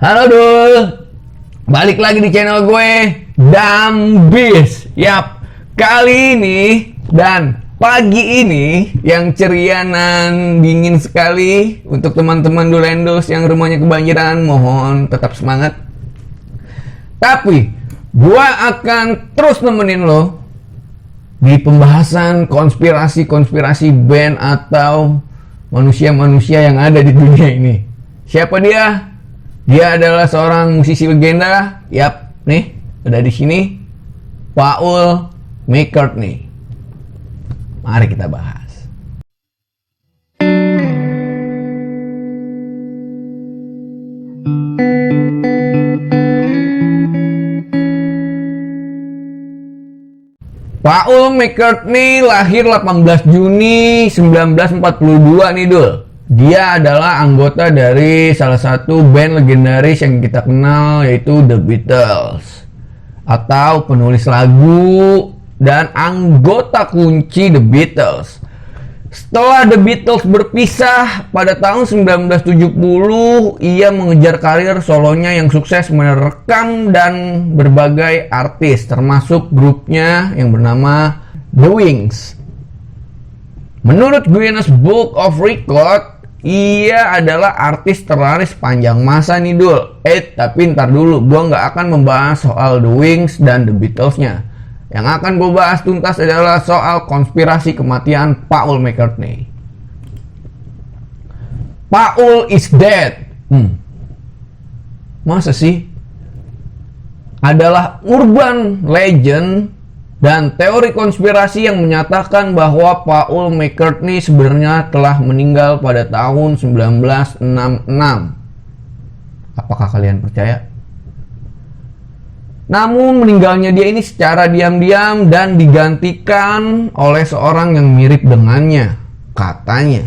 Halo Dul, balik lagi di channel gue Dambis. Yap, kali ini dan pagi ini yang ceria dan dingin sekali. Untuk teman-teman Dulendos yang rumahnya kebanjiran, mohon tetap semangat. Tapi gua akan terus nemenin lo di pembahasan konspirasi-konspirasi band atau manusia-manusia yang ada di dunia ini. Siapa dia? Dia adalah seorang musisi legenda. Yap, nih ada di sini, Paul McCartney. Mari kita bahas. Paul McCartney lahir 18 Juni 1942 nih Dul. Dia adalah anggota dari salah satu band legendaris yang kita kenal, yaitu The Beatles, atau penulis lagu dan anggota kunci The Beatles. Setelah The Beatles berpisah pada tahun 1970, ia mengejar karir solonya yang sukses, merekam dan berbagai artis, termasuk grupnya yang bernama The Wings. Menurut Guinness Book of Record, ia adalah artis terlaris sepanjang masa nih Dul. Tapi ntar dulu, gua nggak akan membahas soal The Wings dan The Beatles-nya. Yang akan gue bahas tuntas adalah soal konspirasi kematian Paul McCartney. Paul is dead. Masa sih? Adalah urban legend dan teori konspirasi yang menyatakan bahwa Paul McCartney sebenarnya telah meninggal pada tahun 1966. Apakah kalian percaya? Namun meninggalnya dia ini secara diam-diam dan digantikan oleh seorang yang mirip dengannya, katanya.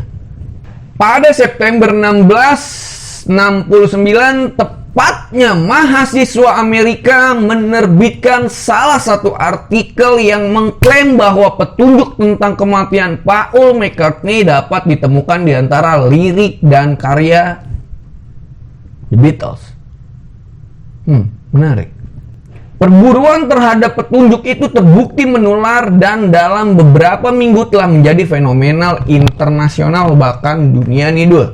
Pada September 1969, tepatnya mahasiswa Amerika menerbitkan salah satu artikel yang mengklaim bahwa petunjuk tentang kematian Paul McCartney dapat ditemukan di antara lirik dan karya The Beatles. Menarik. Perburuan terhadap petunjuk itu terbukti menular dan dalam beberapa minggu telah menjadi fenomenal internasional, bahkan dunia nih Dul.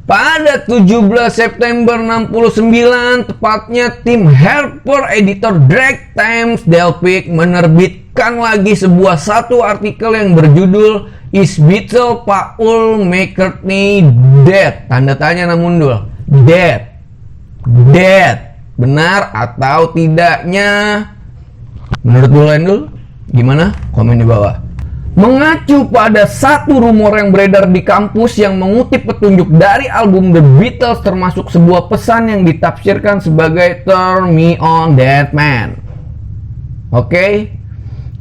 Pada 17 September 69, tepatnya tim Harper editor Drake Times Delphic menerbitkan lagi satu artikel yang berjudul Is Beatle Paul McCartney Dead? Tanda tanya namun Dul. Dead. Benar atau tidaknya menurut Dul? Gimana? Komen di bawah. Mengacu pada satu rumor yang beredar di kampus yang mengutip petunjuk dari album The Beatles, termasuk sebuah pesan yang ditafsirkan sebagai Turn Me On Dead Man. Oke?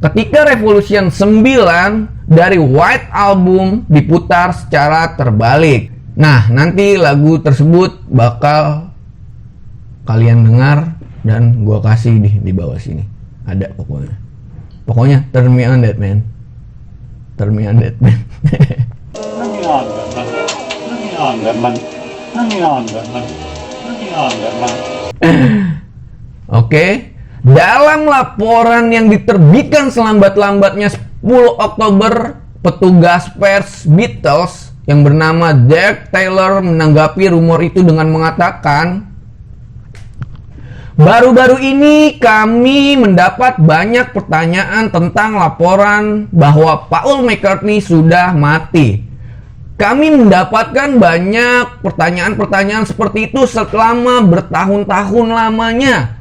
Ketika Revolution 9 dari White Album diputar secara terbalik. Nah, nanti lagu tersebut bakal kalian dengar dan gua kasih di bawah sini. Ada pokoknya Turn Me On Dead Man. Turn Me On Dead Man. Oke. Dalam laporan yang diterbitkan selambat-lambatnya 10 Oktober, petugas pers Beatles yang bernama Derek Taylor menanggapi rumor itu dengan mengatakan, baru-baru ini kami mendapat banyak pertanyaan tentang laporan bahwa Paul McCartney sudah mati. Kami mendapatkan banyak pertanyaan-pertanyaan seperti itu selama bertahun-tahun lamanya.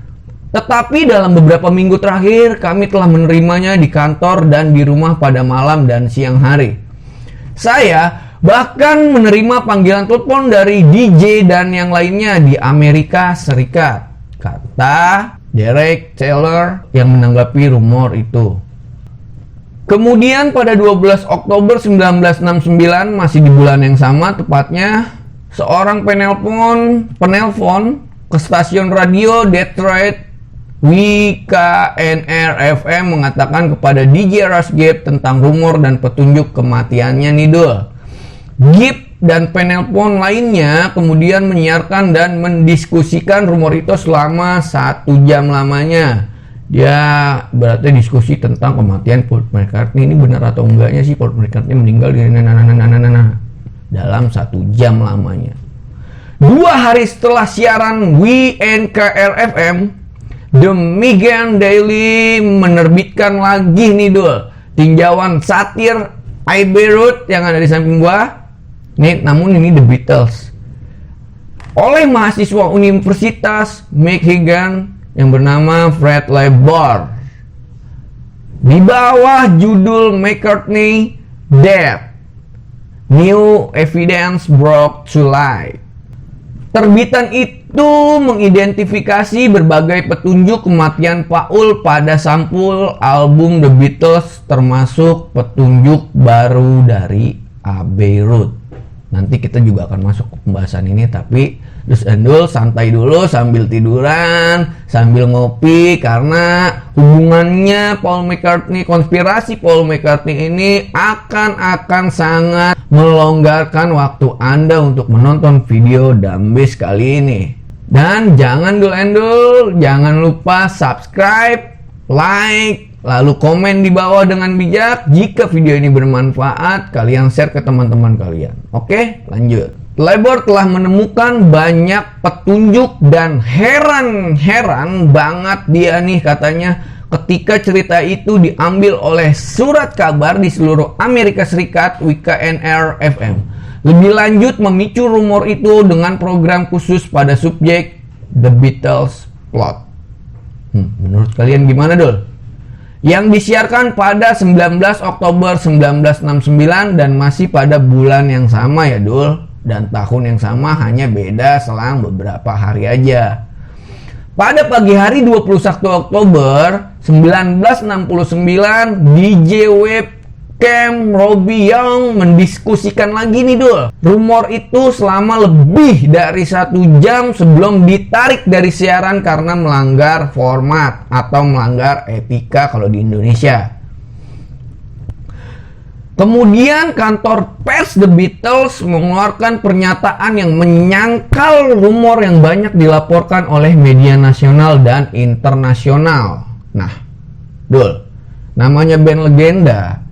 Tetapi dalam beberapa minggu terakhir kami telah menerimanya di kantor dan di rumah pada malam dan siang hari. Saya bahkan menerima panggilan telepon dari DJ dan yang lainnya di Amerika Serikat, kata Derek Taylor yang menanggapi rumor itu. Kemudian pada 12 Oktober 1969, masih di bulan yang sama tepatnya, seorang penelpon ke stasiun radio Detroit WKNR FM mengatakan kepada DJ Russ Gibb tentang rumor dan petunjuk kematiannya nih Dul. Gibb dan penelpon lainnya kemudian menyiarkan dan mendiskusikan rumor itu selama 1 jam lamanya. Dia berarti diskusi tentang kematian Paul McCartney. Ini benar atau enggaknya sih Paul McCartney meninggal dalam 1 jam lamanya. 2 hari setelah siaran WNKR FM, The Michigan Daily menerbitkan lagi nih Dul, tinjauan satir Abbey Road yang ada di samping gua. Nih, namun ini The Beatles. Oleh mahasiswa Universitas Michigan yang bernama Fred Leiber. Di bawah judul McCartney Dead, New Evidence Brought to Light. Terbitan itu mengidentifikasi berbagai petunjuk kematian Paul pada sampul album The Beatles, termasuk petunjuk baru dari Abbey Road. Nanti kita juga akan masuk ke pembahasan ini, tapi Dus Endul santai dulu sambil tiduran, sambil ngopi, karena hubungannya Paul McCartney, konspirasi Paul McCartney ini akan sangat melonggarkan waktu Anda untuk menonton video Dambes kali ini. Dan jangan Dul Endul, jangan lupa subscribe, like, lalu komen di bawah dengan bijak. Jika video ini bermanfaat, kalian share ke teman-teman kalian. Oke, lanjut. Leiber telah menemukan banyak petunjuk dan heran banget dia nih katanya ketika cerita itu diambil oleh surat kabar di seluruh Amerika Serikat WKNR FM. Lebih lanjut memicu rumor itu dengan program khusus pada subjek The Beatles Plot. Menurut kalian gimana Dul? Yang disiarkan pada 19 Oktober 1969 dan masih pada bulan yang sama ya Dul. Dan tahun yang sama, hanya beda selang beberapa hari aja. Pada pagi hari 21 Oktober 1969, DJ webcam Robbie Young mendiskusikan lagi nih Dul. Rumor itu selama lebih dari 1 jam sebelum ditarik dari siaran karena melanggar format atau melanggar etika kalau di Indonesia. Kemudian kantor pers The Beatles mengeluarkan pernyataan yang menyangkal rumor yang banyak dilaporkan oleh media nasional dan internasional. Nah, Dul, namanya band legenda,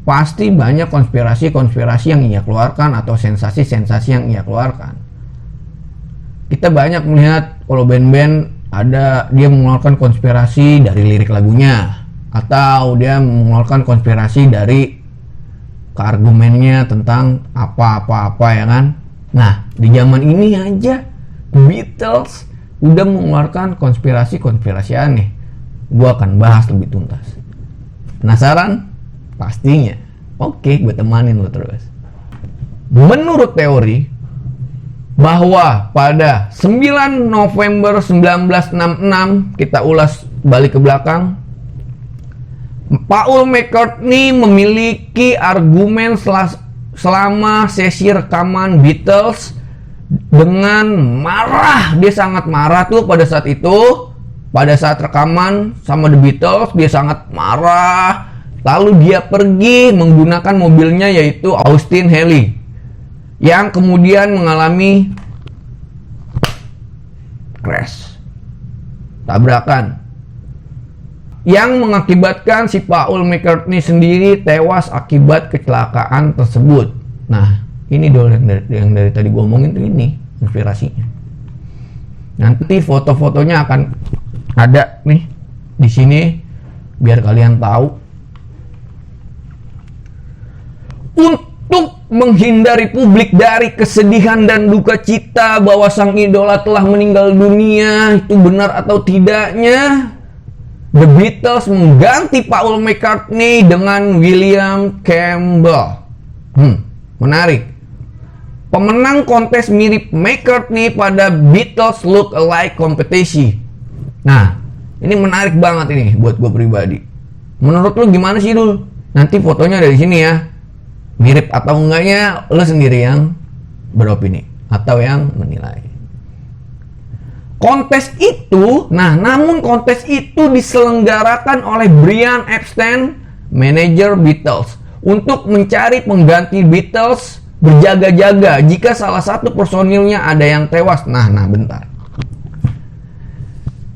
pasti banyak konspirasi-konspirasi yang ia keluarkan atau sensasi-sensasi yang ia keluarkan. Kita banyak melihat kalau band-band ada dia mengeluarkan konspirasi dari lirik lagunya, atau dia mengeluarkan konspirasi dari argumennya tentang apa-apa ya kan. Nah, di zaman ini aja Beatles udah mengeluarkan konspirasi aneh. Gua akan bahas lebih tuntas. Penasaran? Pastinya. Oke, gue temanin lo terus. Menurut teori bahwa pada 9 November 1966, kita ulas balik ke belakang, Paul McCartney memiliki argumen selama sesi rekaman Beatles dengan marah. Dia sangat marah tuh pada saat itu. Pada saat rekaman sama The Beatles, dia sangat marah. Lalu dia pergi menggunakan mobilnya yaitu Austin Haley, yang kemudian mengalami crash, tabrakan, yang mengakibatkan si Paul McCartney sendiri tewas akibat kecelakaan tersebut. Nah, ini dulu yang dari tadi gue omongin tuh, ini inspirasinya. Nanti foto-fotonya akan ada nih di sini biar kalian tahu. Untuk menghindari publik dari kesedihan dan duka cita bahwa sang idola telah meninggal dunia, itu benar atau tidaknya, The Beatles mengganti Paul McCartney dengan William Campbell. Menarik. Pemenang kontes mirip McCartney pada Beatles Look Alike kompetisi. Nah, ini menarik banget ini buat gue pribadi. Menurut lu gimana sih Dul? Nanti fotonya dari sini ya. Mirip atau enggaknya lu sendiri yang beropini atau yang menilai. Kontes itu, namun kontes itu diselenggarakan oleh Brian Epstein, manajer Beatles, untuk mencari pengganti Beatles berjaga-jaga jika salah satu personilnya ada yang tewas. Nah, bentar.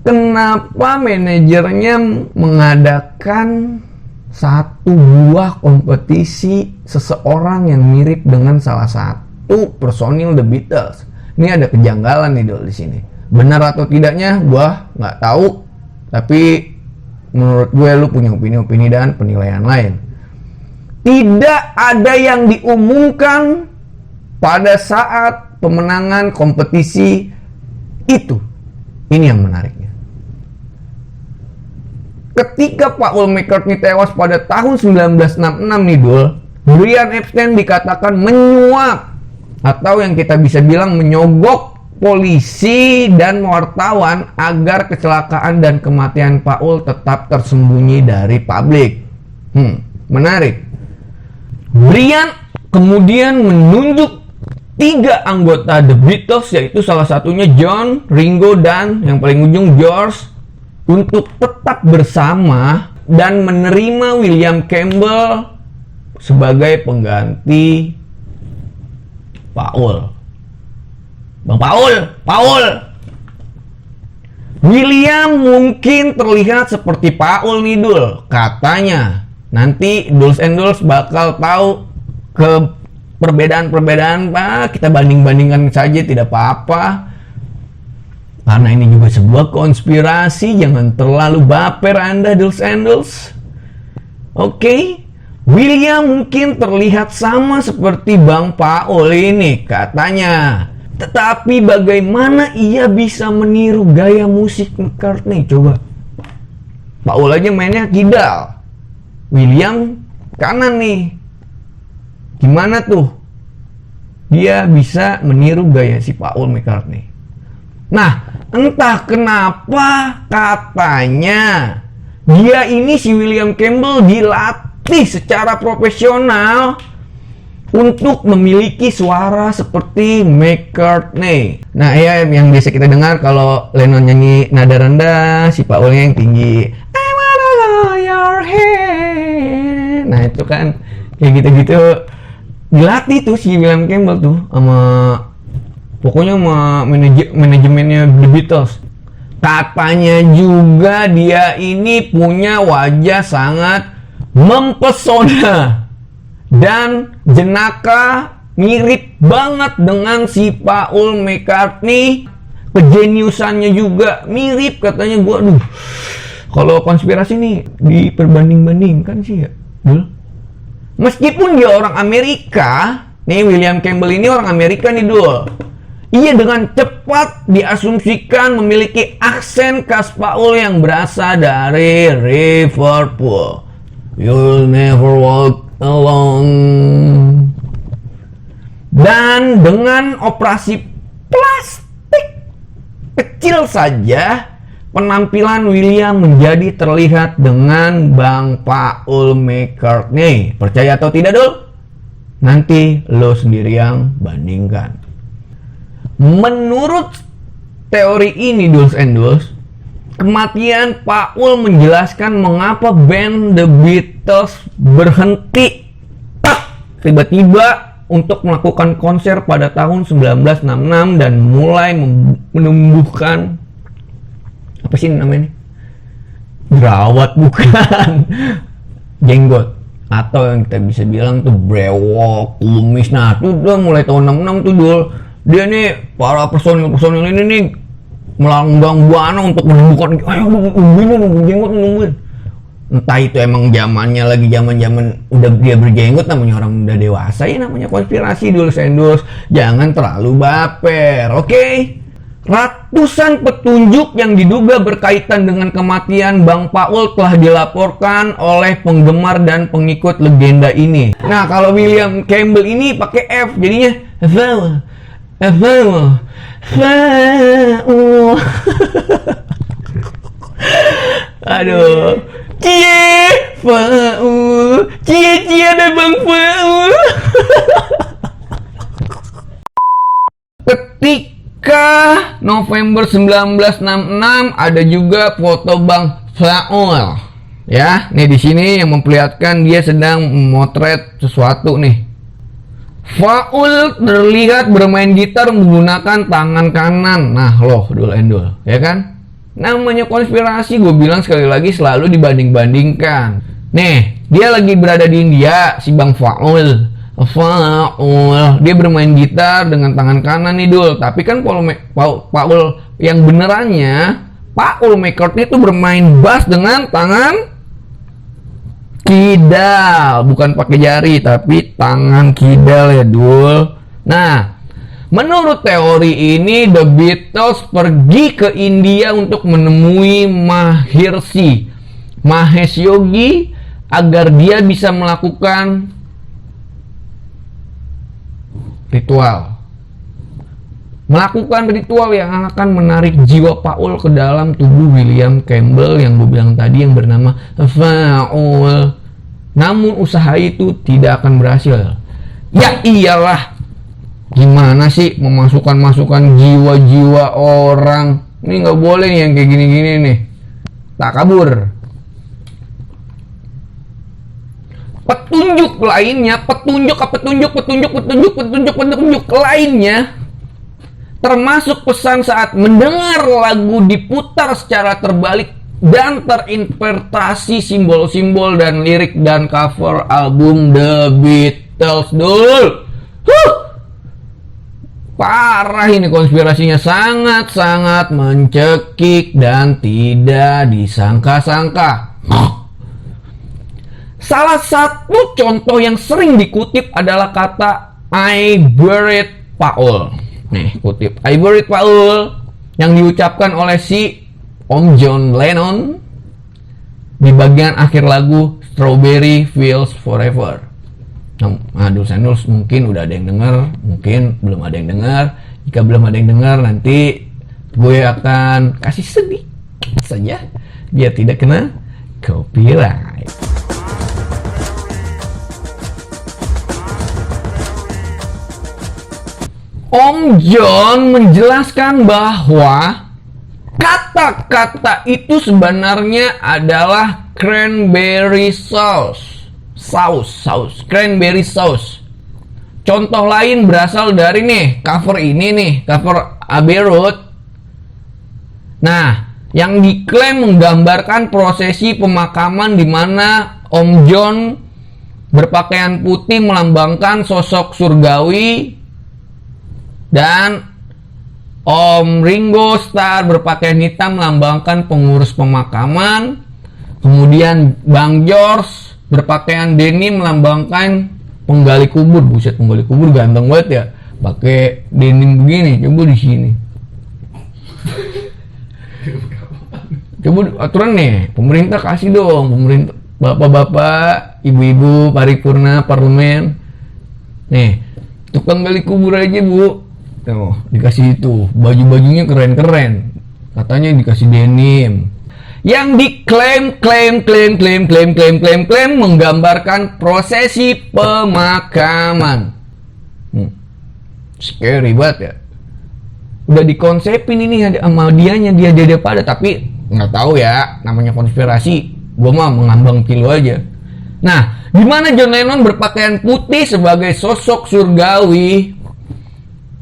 Kenapa manajernya mengadakan satu buah kompetisi seseorang yang mirip dengan salah satu personil The Beatles? Ini ada kejanggalan nih Dul di sini. Benar atau tidaknya gua nggak tahu, tapi menurut gue lu punya opini-opini dan penilaian lain. Tidak ada yang diumumkan pada saat pemenangan kompetisi itu. Ini yang menariknya. Ketika Paul McCartney tewas pada tahun 1966 nih Dul, Brian Epstein dikatakan menyuap atau yang kita bisa bilang menyogok polisi dan wartawan agar kecelakaan dan kematian Paul tetap tersembunyi dari publik. Menarik. Brian kemudian menunjuk 3 anggota The Beatles, yaitu salah satunya John, Ringo, dan yang paling ujung George, untuk tetap bersama dan menerima William Campbell sebagai pengganti Paul. Bang Paul. William mungkin terlihat seperti Paul nih Dul, katanya. Nanti Duls and Duls bakal tahu ke perbedaan-perbedaan, Pak. Kita banding-bandingkan saja, tidak apa-apa. Karena ini juga sebuah konspirasi, jangan terlalu baper Anda Duls and Duls. Oke. William mungkin terlihat sama seperti Bang Paul ini, katanya. Tetapi bagaimana ia bisa meniru gaya musik McCartney? Coba. Paul aja mainnya kidal. William kanan nih. Gimana tuh? Dia bisa meniru gaya si Paul McCartney. Nah, entah kenapa katanya dia ini si William Campbell dilatih secara profesional untuk memiliki suara seperti McCartney. Nah, ya yang biasa kita dengar kalau Lennon nyanyi nada rendah, si Paulnya yang tinggi. I wanna hold your hand. Nah, itu kan kayak gitu-gitu dilatih tuh si William Campbell tuh sama pokoknya sama manajemennya The Beatles. Katanya juga dia ini punya wajah sangat mempesona dan jenaka, mirip banget dengan si Paul McCartney. Kejeniusannya juga mirip katanya. Gua kalau konspirasi nih diperbanding-bandingkan sih ya, meskipun dia orang Amerika, nih William Campbell ini orang Amerika nih Dul. Ia dengan cepat diasumsikan memiliki aksen khas Paul yang berasal dari Liverpool. You'll never walk alone. Dan dengan operasi plastik kecil saja, penampilan William menjadi terlihat dengan Bang Paul McCartney. Percaya atau tidak Dul? Nanti lo sendiri yang bandingkan. Menurut teori ini Duls and Duls, kematian Paul menjelaskan mengapa band The Beatles berhenti tiba-tiba untuk melakukan konser pada tahun 1966 dan mulai menumbuhkan apa sih namanya? Jerawat bukan, jenggot, atau yang kita bisa bilang tuh brewok, kumis. Nah, tuh udah mulai tahun 66 tuh Dul. Dia nih, para personil ini nih melambang buana untuk menumbuhkan, ayo nungguin jenggot, nungguin. Entah itu emang zamannya lagi zaman udah dia berjenggot, namanya orang udah dewasa, ya namanya konspirasi Duls and Duls. Jangan terlalu baper, oke? Ratusan petunjuk yang diduga berkaitan dengan kematian Bang Paul telah dilaporkan oleh penggemar dan pengikut legenda ini. Nah, kalau William Campbell ini pakai F, jadinya aduh, cie ada Bang Paul. Ketika November 1966 ada juga foto Bang Paul. Ya, nih di sini yang memperlihatkan dia sedang memotret sesuatu nih. Faul terlihat bermain gitar menggunakan tangan kanan. Nah loh, Dul Endul, ya kan? Namanya konspirasi, gue bilang sekali lagi selalu dibanding-bandingkan. Nih, dia lagi berada di India, si Bang Faul. Dia bermain gitar dengan tangan kanan nih Dul. Tapi kan Paul yang benerannya, Paul McCartney itu bermain bass dengan tangan kidal, bukan pakai jari tapi tangan kidal ya Dul. Nah, menurut teori ini The Beatles pergi ke India untuk menemui Mahesh Yogi agar dia bisa melakukan ritual yang akan menarik jiwa Paul ke dalam tubuh William Campbell yang gue bilang tadi yang bernama Faul. Namun usaha itu tidak akan berhasil. Ya iyalah, gimana sih memasukkan jiwa-jiwa orang? Ini nggak boleh nih yang kayak gini-gini nih. Tak kabur. Petunjuk lainnya termasuk pesan saat mendengar lagu diputar secara terbalik dan terinterpretasi simbol-simbol dan lirik dan cover album The Beatles Dul. Parah ini konspirasinya, sangat-sangat mencekik dan tidak disangka-sangka. Salah satu contoh yang sering dikutip adalah kata I buried Paul. Nih, kutip I buried Paul yang diucapkan oleh si Om John Lennon di bagian akhir lagu Strawberry Fields Forever. Nah, Dulce mungkin udah ada yang dengar, mungkin belum ada yang dengar. Jika belum ada yang dengar, nanti gue akan kasih sedikit saja biar tidak kena copyright. Om John menjelaskan bahwa kata-kata itu sebenarnya adalah cranberry cranberry sauce. Contoh lain berasal dari cover ini nih, cover Abbey Road. Nah, yang diklaim menggambarkan prosesi pemakaman di mana Om John berpakaian putih melambangkan sosok surgawi dan Om Ringo Starr berpakaian hitam melambangkan pengurus pemakaman. Kemudian Bang George berpakaian denim melambangkan penggali kubur. Buset, penggali kubur ganteng banget ya. Pakai denim begini, coba di sini. Coba aturan pemerintah kasih dong, pemerintah, bapak-bapak, ibu-ibu, paripurna, parlemen. Tukang gali kubur aja Bu. Tuh, dikasih itu, baju-bajunya keren-keren. Katanya dikasih denim. Yang diklaim menggambarkan prosesi pemakaman. Scary banget ya. Udah dikonsepin ini sama dianya, dia pada, tapi nggak tahu ya, namanya konspirasi. Gua mah mengambang pilu aja. Nah, di mana John Lennon berpakaian putih sebagai sosok surgawi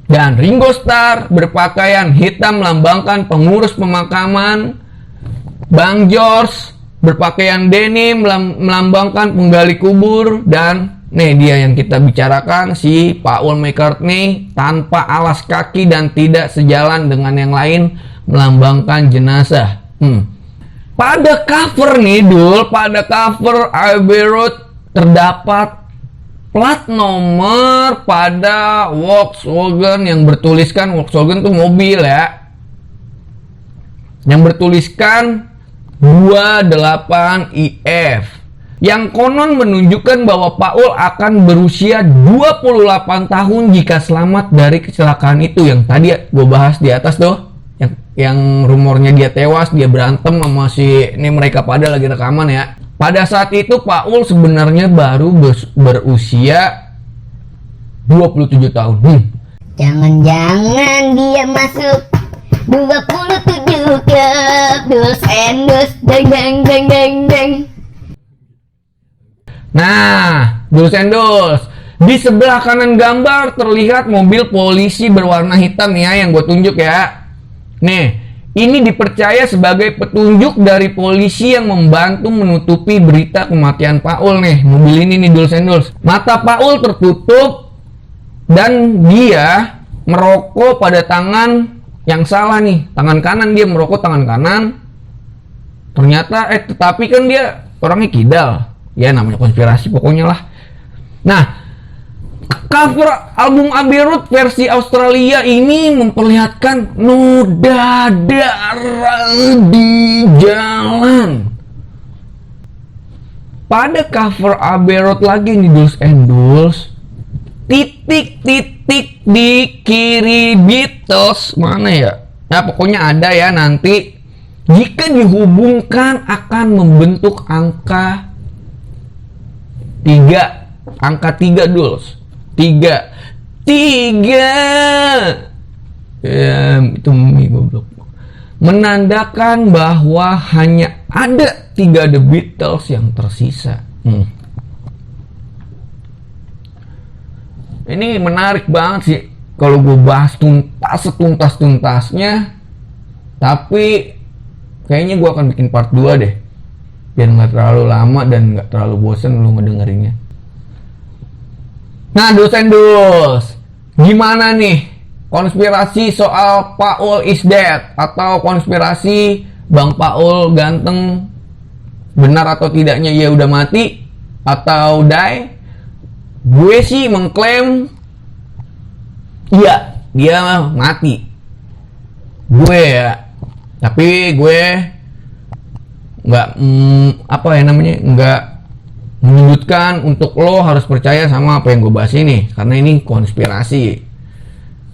dan Ringo Starr berpakaian hitam melambangkan pengurus pemakaman. Bang George berpakaian denim melambangkan penggali kubur. Dan dia yang kita bicarakan, si Paul McCartney tanpa alas kaki dan tidak sejalan dengan yang lain melambangkan jenazah. Pada cover Dul, pada cover Abbey Road terdapat plat nomor pada Volkswagen yang bertuliskan, Volkswagen tuh mobil ya, yang bertuliskan 28IF, yang konon menunjukkan bahwa Paul akan berusia 28 tahun jika selamat dari kecelakaan itu yang tadi gue bahas di atas tuh, yang rumornya dia tewas, dia berantem sama mereka pada lagi rekaman ya. Pada saat itu Paul sebenarnya baru berusia 27 tahun. Jangan-jangan dia masuk 27 klub Dulce and Dulce, deng. Nah, Dulce and Dulce, Di sebelah kanan gambar terlihat mobil polisi berwarna hitam ya, yang gue tunjuk ya. Nih, ini dipercaya sebagai petunjuk dari polisi yang membantu menutupi berita kematian Paul nih. Mobil ini nih, Duls and Duls. Mata Paul tertutup dan dia merokok pada tangan yang salah nih. Tangan kanan, dia merokok tangan kanan. Ternyata tetapi kan dia orangnya kidal. Ya namanya konspirasi pokoknya lah. Nah, cover album Abbey Road versi Australia ini memperlihatkan noda darah di jalan. Pada cover Abbey Road lagi nih, Duls and Duls, titik-titik di kiri Beatles mana ya? Nah pokoknya ada ya nanti. Jika dihubungkan akan membentuk angka 3. Angka 3, Duls. 3 ya, itu mie goblok. Menandakan bahwa hanya ada 3 The Beatles yang tersisa. Ini menarik banget sih kalau gue bahas setuntas-tuntasnya. Tapi kayaknya gue akan bikin part 2 deh, biar nggak terlalu lama dan nggak terlalu bosen lu ngedengerinnya. Nah, Duls and Duls, gimana nih konspirasi soal Paul is dead atau konspirasi Bang Paul ganteng benar atau tidaknya dia udah mati atau die? Gue sih mengklaim iya, dia mati. Gue ya, tapi gue nggak nggak menyudutkan untuk lo harus percaya sama apa yang gue bahas ini, karena ini konspirasi.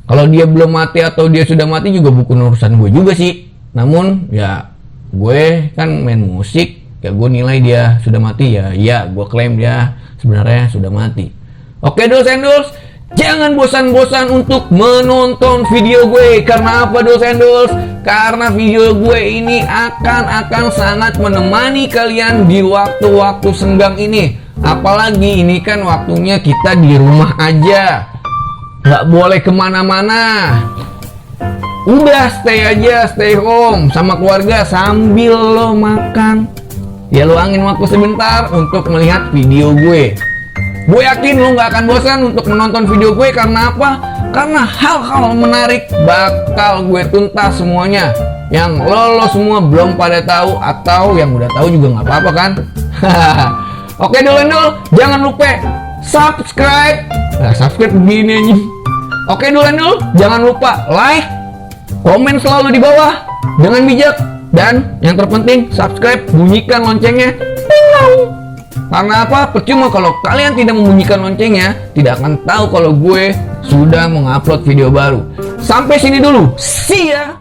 Kalau dia belum mati atau dia sudah mati juga bukan urusan gue juga sih. Namun ya gue kan main musik, ya gue nilai dia sudah mati, ya gue klaim dia sebenarnya sudah mati. Oke, Duls and Duls, jangan bosan-bosan untuk menonton video gue. Karena apa, Duls and Duls? Karena video gue ini akan sangat menemani kalian di waktu-waktu senggang ini. Apalagi ini kan waktunya kita di rumah aja, nggak boleh kemana-mana. Udah stay aja, stay home sama keluarga sambil lo makan. Ya luangin waktu sebentar untuk melihat video gue. Gue yakin lo gak akan bosan untuk menonton video gue. Karena apa? Karena hal-hal menarik bakal gue tuntas semuanya, yang lo semua belum pada tahu, atau yang udah tahu juga gak apa-apa kan. Oke, Duls and Duls, jangan lupa subscribe. Nah, subscribe begini aja. Oke, Duls and Duls, jangan lupa like, komen selalu di bawah dengan bijak, dan yang terpenting subscribe, bunyikan loncengnya. Karena apa? Percuma kalau kalian tidak membunyikan loncengnya, tidak akan tahu kalau gue sudah mengupload video baru. Sampai sini dulu, see ya.